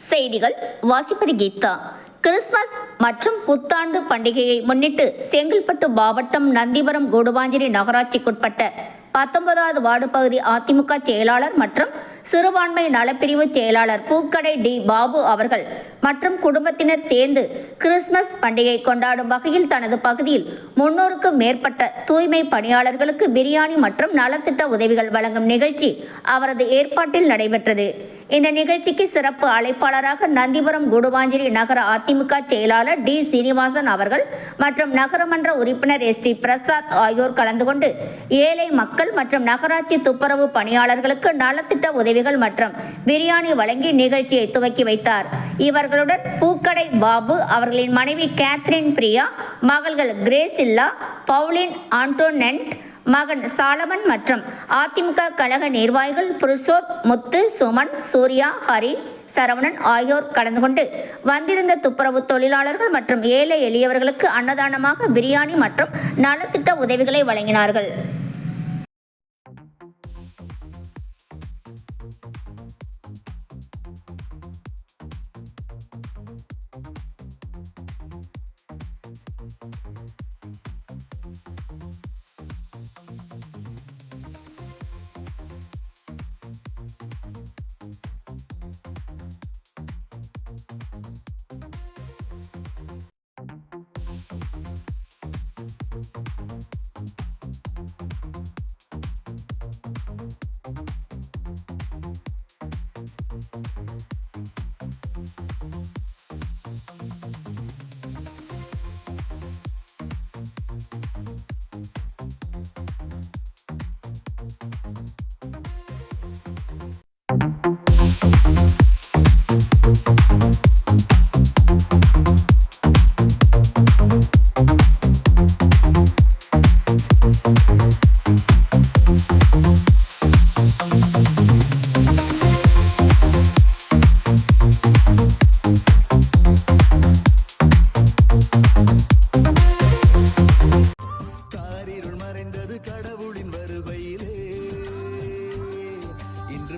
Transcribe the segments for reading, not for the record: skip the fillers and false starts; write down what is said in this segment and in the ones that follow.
செய்திகள் வாசிப்பது கீதா. கிறிஸ்துமஸ் மற்றும் புத்தாண்டு பண்டிகையை முன்னிட்டு செங்கல்பட்டு மாவட்டம் நந்திபுரம் கூடுவாஞ்சேரி நகராட்சிக்குட்பட்ட 19வது வார்டு பகுதி அதிமுக செயலாளர் மற்றும் சிறுபான்மை நலப்பிரிவு செயலாளர் பூக்கடை டி பாபு அவர்கள் மற்றும் குடும்பத்தினர் சேர்ந்து கிறிஸ்துமஸ் பண்டிகை கொண்டாடும் வகையில் தனது பகுதியில் 300க்கும் மேற்பட்ட தூய்மை பணியாளர்களுக்கு பிரியாணி மற்றும் நலத்திட்ட உதவிகள் வழங்கும் நிகழ்ச்சி அவரது ஏற்பாட்டில் நடைபெற்றது. இந்த நிகழ்ச்சிக்கு சிறப்பு அழைப்பாளராக நந்திபுரம் கூடுவாஞ்சேரி நகர அதிமுக செயலாளர் டி சீனிவாசன் அவர்கள் மற்றும் நகரமன்ற உறுப்பினர் எஸ் டி பிரசாத் ஆகியோர் கலந்து கொண்டு ஏழை மக்கள் மற்றும் நகராட்சி துப்புரவு பணியாளர்களுக்கு நலத்திட்ட உதவிகள் மற்றும் பிரியாணி வழங்கி நிகழ்ச்சியை துவக்கி வைத்தார். இவர்களுடன் பூக்கடை பாபு, அவர்களின் மனைவி கேத்ரின் பிரியா, மகள்கள் கிரேசில்லா, பவுலின் ஆண்டோனென்ட், மகன் சாலமன் மற்றும் அதிமுக கழக நிர்வாகிகள் புருஷோத், முத்து, சுமன், சூர்யா, ஹரி, சரவணன் ஆகியோர் கலந்து கொண்டு வந்திருந்த துப்புரவு தொழிலாளர்கள் மற்றும் ஏழை எளியவர்களுக்கு அன்னதானமாக பிரியாணி மற்றும் நலத்திட்ட உதவிகளை வழங்கினார்கள்.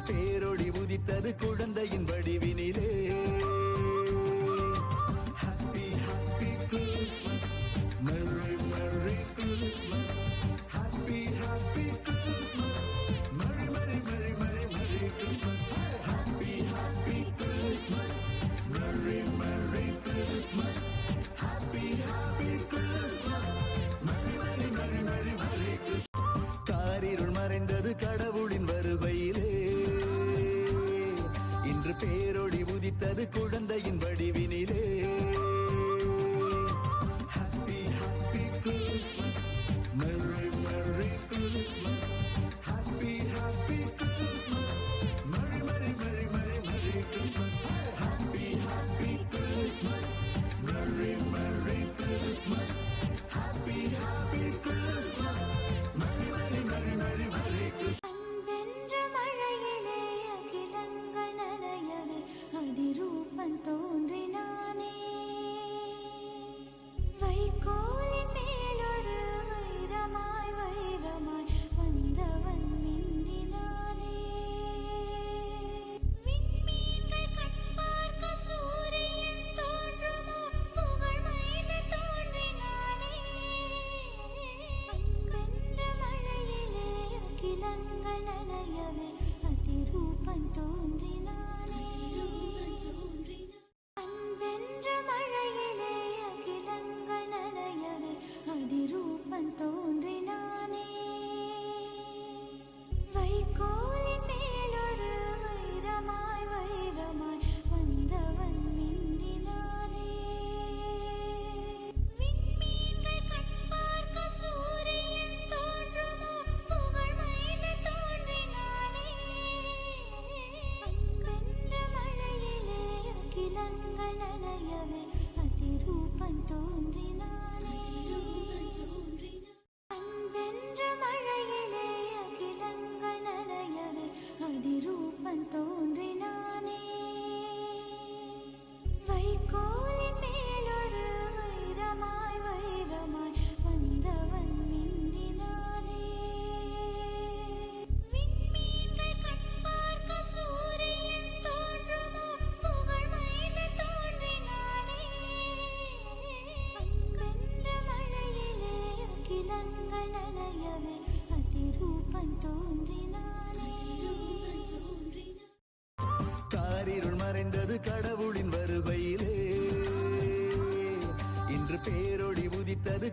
பேரொளி உதித்தது குழந்தையின் வடிவினிலே. Happy happy Christmas, merry merry Christmas, happy happy Christmas, merry merry merry merry merry Christmas, happy happy Christmas, merry merry Christmas, happy happy Christmas, merry merry merry merry merry Christmas. காரிருள் மறைந்தது கடவுளின் வருகையிலே, இன்று பேரொளி உதித்தது குழந்தையின் வடிவினிலே. Happy happy Christmas, merry merry Christmas, happy happy Christmas, merry merry merry merry merry Christmas, happy happy Christmas, merry merry Christmas, happy happy Christmas, merry merry merry merry merry Christmas. அதிரூபம் தோன்றின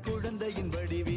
குழந்தையின் வடிவில்